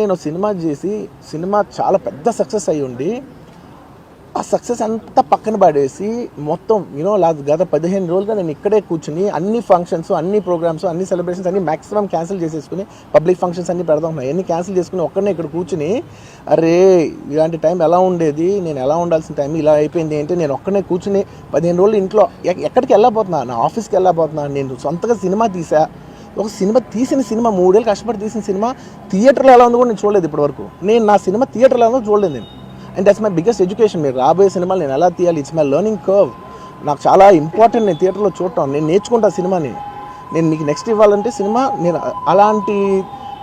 నేను సినిమా చేసి సినిమా చాలా పెద్ద సక్సెస్ అయ్యి ఉండి ఆ సక్సెస్ అంతా పక్కన పడేసి మొత్తం గత 15 రోజులుగా నేను ఇక్కడే కూర్చుని అన్ని ఫంక్షన్స్, అన్ని ప్రోగ్రామ్స్, అన్ని సెలబ్రేషన్స్ అన్ని మ్యాక్సిమం క్యాన్సిల్ చేసేసుకుని పబ్లిక్ ఫంక్షన్స్ అన్ని పెడదాం అన్ని క్యాన్సిల్ చేసుకుని ఒక్కడనే ఇక్కడ కూర్చుని అరే ఇలాంటి టైం ఎలా ఉండేది, నేను ఎలా ఉండాల్సిన టైం ఇలా అయిపోయింది ఏంటి, నేను ఒక్కడనే కూర్చుని 15 రోజులు ఇంట్లో ఎక్కడికి వెళ్ళబోతున్నా, నా ఆఫీస్కి వెళ్ళబోతున్నా, నేను సొంతగా సినిమా తీసా. ఒక సినిమా తీసిన సినిమా 3 ఏళ్ళు కష్టపడి తీసిన సినిమా థియేటర్లో ఎలా ఉందో కూడా నేను చూడలేదు ఇప్పటివరకు. నేను నా సినిమా థియేటర్లో ఎలా ఉందో చూడలేదు నేను. And that's my biggest education. మీరు రాబోయే సినిమాలు నేను ఎలా తీయాలి, ఇట్స్ మై లెర్నింగ్ కర్వ్. నాకు చాలా ఇంపార్టెంట్ నేను థియేటర్లో చూడటం. నేను నేర్చుకుంటా సినిమాని. నేను మీకు నెక్స్ట్ ఇవ్వాలంటే సినిమా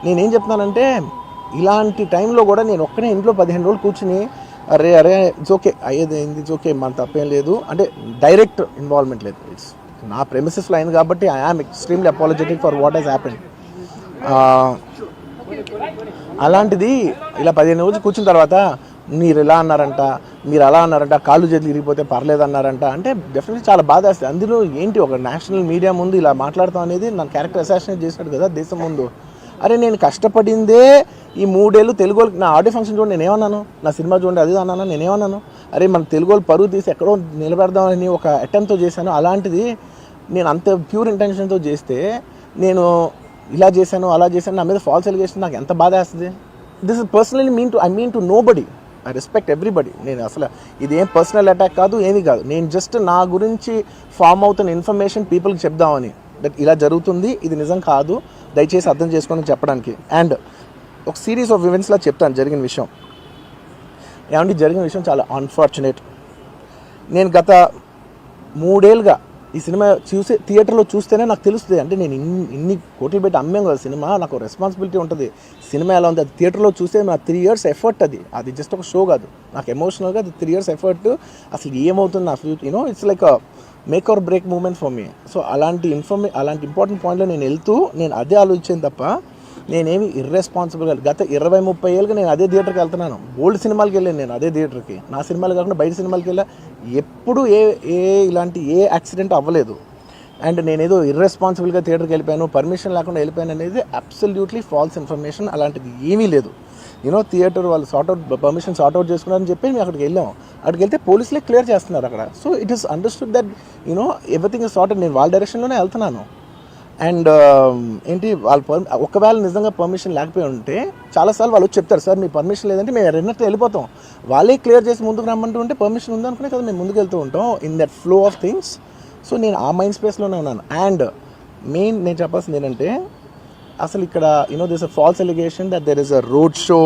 నేనేం చెప్తున్నానంటే ఇలాంటి టైంలో కూడా నేను ఒక్కనే ఇంట్లో 15 రోజులు కూర్చుని అరే ఇట్స్ ఓకే అయ్యేది ఇట్స్ ఓకే మన తప్పేం లేదు అంటే డైరెక్ట్ ఇన్వాల్వ్మెంట్ లేదు. ఇట్స్ నా ప్రెమిసెస్లో అయింది కాబట్టి I am extremely apologetic for what has happened. అలాంటిది ఇలా 15 రోజులు కూర్చున్న తర్వాత మీరు ఇలా అన్నారంట, మీరు అలా అన్నారంట, కాళ్ళు చేతులు ఇరిగిపోతే పర్లేదు అన్నారంట అంటే డెఫినెట్లీ చాలా బాధ వేస్తుంది. అందులో ఏంటి ఒక నేషనల్ మీడియా ముందు ఇలా మాట్లాడతాం అనేది నా క్యారెక్టర్ అసాసినేట్ చేసినాడు కదా దేశం ముందు. అరే నేను కష్టపడిందే ఈ 3 ఏళ్ళు తెలుగు వాళ్ళకి. నా ఆడియో ఫంక్షన్ చూడండి నేనేమన్నాను, నా సినిమా చూడండి అది అన్నాను, నేనేమన్నాను అరే మన తెలుగు వాళ్ళు పరువు తీసి ఎక్కడో నిలబెడదామని ఒక అటెంప్ట్తో చేశాను. అలాంటిది నేను అంత ప్యూర్ ఇంటెన్షన్తో చేస్తే నేను ఇలా చేశాను అలా చేశాను, నా మీద ఫాల్స్ ఎలిగేషన్ నాకు ఎంత బాధ వేస్తుంది. This is personally I mean to nobody. I respect everybody. నేను అసలు ఇదేం పర్సనల్ అటాక్ కాదు, ఏమీ కాదు. నేను జస్ట్ నా గురించి ఫామ్ అవుతున్న ఇన్ఫర్మేషన్ పీపుల్కి చెప్దామని, దట్ ఇలా జరుగుతుంది, ఇది నిజం కాదు, దయచేసి అర్థం చేసుకోని చెప్పడానికి. అండ్ ఒక సిరీస్ ఆఫ్ ఈవెంట్స్లా చెప్తాను జరిగిన విషయం. ఏమంటే జరిగిన విషయం చాలా అన్ఫార్చునేట్. నేను గత 3 ఏళ్ళుగా ఈ సినిమా థియేటర్లో చూస్తేనే నాకు తెలుస్తుంది. అంటే నేను ఇన్ని కోట్లు పెట్టి అమ్మేం కదా సినిమా, నాకు రెస్పాన్సిబిలిటీ ఉంటుంది. సినిమా ఎలా ఉంది అది థియేటర్లో చూస్తే నా 3 years ఎఫర్ట్. అది జస్ట్ ఒక షో కాదు, నాకు ఎమోషనల్గా అది 3 years ఎఫర్ట్. అసలు ఏమవుతుంది నా future it's like make or break moment for me. So అలాంటి ఇంపార్టెంట్ పాయింట్లో నేను వెళ్తూ నేను అదే ఆలోచించాను తప్ప నేనేమి ఇర్రెస్పాన్సిబుల్గా గత 20-30 ఏళ్ళుగా నేను అదే థియేటర్కి వెళ్తున్నాను. ఓల్డ్ సినిమాలకి వెళ్ళాను నేను అదే థియేటర్కి. నా సినిమాలు కాకుండా బయట సినిమాలకి వెళ్ళా. ఎప్పుడు ఇలాంటి యాక్సిడెంట్ అవ్వలేదు. అండ్ నేనేదో ఇర్రెస్పాన్సిబుల్గా థియేటర్కి వెళ్ళిపోయాను, పర్మిషన్ లేకుండా వెళ్ళిపోయాను అనేది అబ్సల్యూట్లీ ఫాల్స్ ఇన్ఫర్మేషన్. అలాంటిది ఏమీ లేదు. థియేటర్ వాళ్ళు పర్మిషన్ సార్ట్అవుట్ చేసుకున్నారని చెప్పి మేము అక్కడికి వెళ్ళాము. అక్కడికి వెళ్తే పోలీసులే క్లియర్ చేస్తున్నారు అక్కడ. So it is understood that everything is sorted. నేను వాళ్ళ డైరెక్షన్లోనే వెళ్తున్నాను. అండ్ ఒకవేళ నిజంగా పర్మిషన్ లేకపోయి ఉంటే చాలాసార్లు వాళ్ళు చెప్తారు సార్ మీ పర్మిషన్ లేదంటే మేము రెండట్టు వెళ్ళిపోతాం. వాళ్ళే క్లియర్ చేసి ముందుకు రమ్మంటూ ఉంటే పర్మిషన్ ఉందనుకునే కదా మేము ముందుకు వెళ్తూ ఉంటాం in that flow of things. So నేను ఆ మైండ్ స్పేస్లోనే ఉన్నాను. అండ్ మెయిన్ నేను చెప్పాల్సింది ఏంటంటే అసలు ఇక్కడ this a false allegation that there is a road show,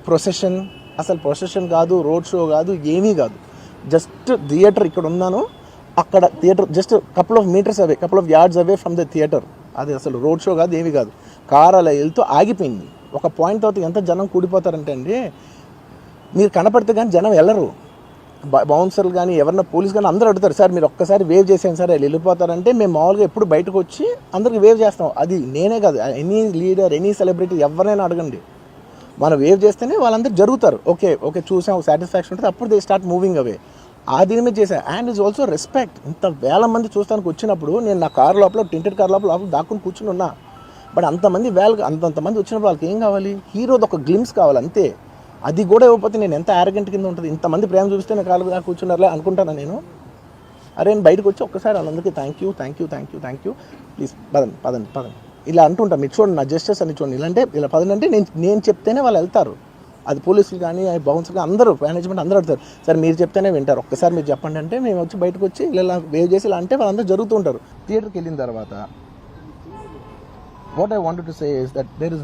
procession. అసలు ప్రొసెషన్ కాదు, రోడ్ షో కాదు, ఏమీ కాదు. జస్ట్ థియేటర్ ఇక్కడ ఉన్నాను, అక్కడ theatre just couple of yards away from the theatre. అది అసలు రోడ్ షో కాదు, ఏమీ కాదు. కార్ అలా వెళ్తూ ఆగిపోయింది. ఒక పాయింట్ తర్వాత ఎంత జనం కూడిపోతారంటే అండి, మీరు కనపడితే కానీ జనం వెళ్ళరు. బౌన్సర్లు కానీ ఎవరన్నా పోలీస్ కానీ అందరూ అడుగుతారు సార్ మీరు ఒక్కసారి వేవ్ చేసాను సార్ వాళ్ళు వెళ్ళిపోతారంటే మేము మామూలుగా ఎప్పుడు బయటకు వచ్చి అందరికి వేవ్ చేస్తాం. అది నేనే కాదు, ఎనీ లీడర్ ఎనీ సెలబ్రిటీ ఎవరైనా అడగండి, మనం వేవ్ చేస్తేనే వాళ్ళందరూ జరుగుతారు. ఓకే చూసాం సాటిస్ఫాక్షన్ ఉంటుంది, అప్పుడు దే స్టార్ట్ మూవింగ్ అవే. ఆ దీని మీద చేశాను. And is also respect. ఇంత వేల మంది చూస్తానికి వచ్చినప్పుడు నేను నా కార్ లోపల టెంటెడ్ కార్ లోపల దాక్కుని కూర్చుని ఉన్నా. బట్ అంతమంది వచ్చినప్పుడు వాళ్ళకి ఏం కావాలి, హీరోది ఒక గ్లిమ్స్ కావాలి అంతే. అది కూడా ఇవ్వకపోతే నేను ఎంత యారగెంట్ కింద ఉంటుంది. ఇంతమంది ప్రేమ చూపిస్తే నేను కాలు కూర్చున్నారులే అనుకుంటాను నేను. అరే నేను బయటకు వచ్చి ఒక్కసారి వాళ్ళందరికీ థ్యాంక్ యూ ప్లీజ్ పదండి ఇలా అంటుంటా. మీరు చూడండి నా జెస్టర్స్ అని చూడండి. ఇలా పదండి నేను చెప్తేనే వాళ్ళు వెళ్తారు. అది పోలీసులు కానీ బౌన్సర్లు అందరూ మేనేజ్మెంట్ అందరూ అడుగుతారు సార్ మీరు చెప్తేనే వింటారు, ఒక్కసారి మీరు చెప్పండి అంటే మేము వచ్చి బయటకు వచ్చి ఇలా వేవ్ చేసి ఇలా అంటే వాళ్ళందరూ జరుగుతూ ఉంటారు. థియేటర్కి వెళ్ళిన తర్వాత what I wanted to say is that there's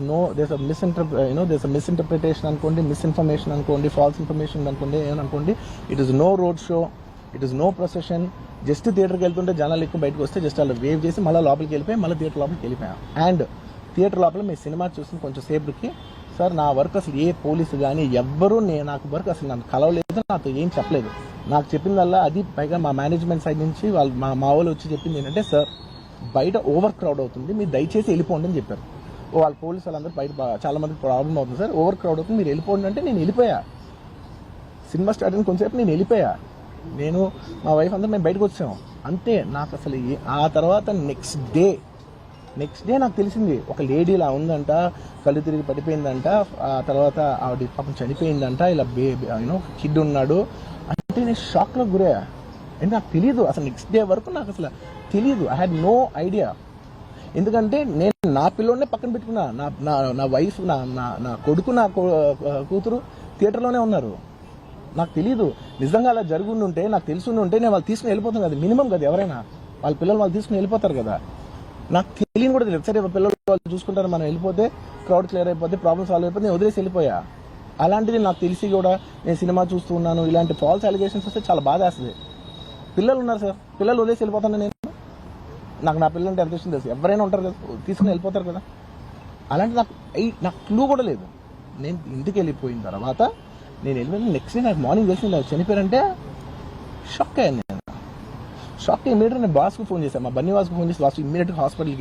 a misinterpretation అనుకోండి, మిస్ఇన్ఫర్మేషన్ అనుకోండి, ఫాల్స్ ఇన్ఫర్మేషన్ అనుకోండి, ఏమనుకోండి. It is no road show, it is no procession. Just థియేటర్కి వెళ్తుంటే జనాలు ఎక్కువ బయటకు వస్తే జస్ట్ అలా వేవ్ చేసి మళ్ళీ లోపలికి వెళ్ళిపోయి మళ్ళీ థియేటర్ లోపలికి వెళ్ళిపోయాం. అండ్ థియేటర్ లోపల మీ సినిమా చూసిన కొంచెం సేపటికి సార్ నా వర్క్ అసలు ఏ పోలీసు కానీ ఎవ్వరూ నాకు వర్క్ అసలు నన్ను కలవలేదు, నాతో ఏం చెప్పలేదు. నాకు చెప్పిందల్లా అది పైగా మా మేనేజ్మెంట్ సైడ్ నుంచి వాళ్ళు మా వాళ్ళు వచ్చి చెప్పింది ఏంటంటే సార్ బయట ఓవర్ క్రౌడ్ అవుతుంది, మీరు దయచేసి వెళ్ళిపోండి అని చెప్పారు. వాళ్ళ పోలీసు వాళ్ళందరూ బయట చాలా మందికి ప్రాబ్లం అవుతుంది సార్, ఓవర్ క్రౌడ్ అవుతుంది, మీరు వెళ్ళిపోండి అంటే నేను వెళ్ళిపోయా. సినిమా స్టార్ట్ అయిన కొంచెంసేపు నేను వెళ్ళిపోయా. నేను మా వైఫ్ అందరూ మేము బయటకు వచ్చాము అంతే. నాకు అసలు ఆ తర్వాత నెక్స్ట్ డే నెక్స్ట్ డే నాకు తెలిసింది ఒక లేడీ ఇలా ఉందంట, కళ్ళు తిరిగి పడిపోయిందంట, ఆ తర్వాత ఆవిడ పాపం చనిపోయిందంట, ఇలా కిడ్ ఉన్నాడు అంటే నేను షాక్లో గురయ్యా. అంటే నాకు తెలియదు అసలు, నెక్స్ట్ డే వరకు నాకు అసలు తెలియదు. I had no idea. ఎందుకంటే నేను నా పిల్లోనే పక్కన పెట్టుకున్నా, నా వైఫ్, నా కొడుకు, నా కూతురు థియేటర్లోనే ఉన్నారు. నాకు తెలియదు. నిజంగా అలా జరుగుండి ఉంటే, నాకు తెలుసుండి ఉంటే నేను వాళ్ళు తీసుకుని వెళ్ళిపోతాను కదా, మినిమం కదా. ఎవరైనా వాళ్ళ పిల్లలు వాళ్ళు తీసుకుని వెళ్ళిపోతారు కదా. నాకు తెలియని కూడా తెలియదు. సరే పిల్లలు వాళ్ళు చూసుకుంటారు, మనం వెళ్ళిపోతే క్రౌడ్ క్లియర్ అయిపోతే, ప్రాబ్లమ్ సాల్వ్ అయిపోతే నేను వదిలేసి వెళ్ళిపోయా. అలాంటిది నాకు తెలిసి కూడా నేను సినిమా చూస్తూ ఉన్నాను, ఇలాంటి ఫాల్స్ అలిగేషన్స్ వస్తే చాలా బాధ వేస్తుంది. పిల్లలు ఉన్నారు సార్, పిల్లలు వదిలేసి వెళ్ళిపోతాను నేను. నాకు నా పిల్లలు అంటే ఎంత ఇష్టం తెలుసు. ఎవరైనా ఉంటారు కదా, తీసుకుని వెళ్ళిపోతారు కదా. అలాంటి నాకు క్లూ కూడా లేదు. నేను ఇంటికి వెళ్ళిపోయిన తర్వాత నేను వెళ్ళిపోయిన నెక్స్ట్ డే నాకు మార్నింగ్ తెలిసి నాకు చనిపోయారంటే షాక్ అయ్యాను నేను. షాక్ ఇమీడియట్గా నేను బాస్కు ఫోన్ చేశాను, మా బన్నీ బాస్కు ఫోన్ చేసి, బాస్ ఇమీడియట్గా హాస్పిటల్కి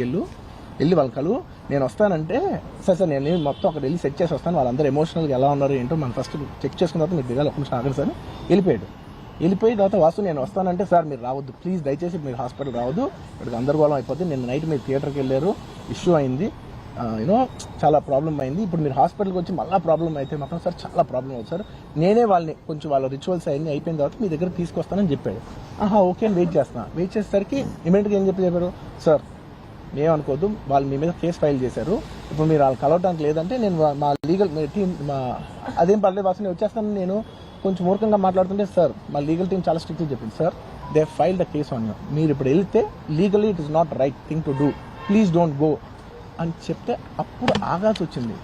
వెళ్ళి వాళ్ళ కలు నేను వస్తానంటే, సార్ నేను మొత్తం అక్కడ వెళ్ళి సెట్ చేసి వస్తాను, వాళ్ళందరూ ఎమోషనల్గా ఎలా ఉన్నారు ఏంటో మనం ఫస్ట్ చెక్ చేసుకున్న తర్వాత మీరు దిగాలి, ఒక్క నిమిషం ఆగండి సార్. వెళ్ళిపోయిన తర్వాత వాసు నేను వస్తానంటే, సార్ మీరు రావద్దు ప్లీజ్, దయచేసి మీరు హాస్పిటల్ రావద్దు, ఇక్కడికి గందరగోళం అయిపోతుంది, నిన్న నైట్ మీరు థియేటర్కి వెళ్ళారు, ఇష్యూ అయింది, చాలా ప్రాబ్లం అయింది, ఇప్పుడు మీరు హాస్పిటల్కి వచ్చి మళ్ళీ ప్రాబ్లం అయితే మాత్రం సార్ చాలా ప్రాబ్లం అవుతుంది సార్, నేనే వాళ్ళని కొంచెం వాళ్ళ రిచువల్స్ అన్నీ అయిపోయిన తర్వాత మీ దగ్గర తీసుకొస్తానని చెప్పాడు. ఓకే అని వెయిట్ చేసేసరికి ఇమీడియట్గా ఏం చెప్పారు, సార్ ఏమనుకోవద్దు, వాళ్ళు మీ మీద కేసు ఫైల్ చేశారు, ఇప్పుడు మీరు వాళ్ళు కలవడానికి లేదంటే నేను మా లీగల్ టీం అదేం పర్లేదు వాసు నేను వచ్చేస్తాను. నేను కొంచెం మూర్ఖంగా మాట్లాడుతుంటే, సార్ మా లీగల్ టీం చాలా స్ట్రిక్ట్గా చెప్పింది, sir they file the case on you, మీరు ఇప్పుడు వెళ్తే legally it is not right thing to do, please don't go అని చెప్తే అప్పుడు ఆగాల్సి వచ్చింది.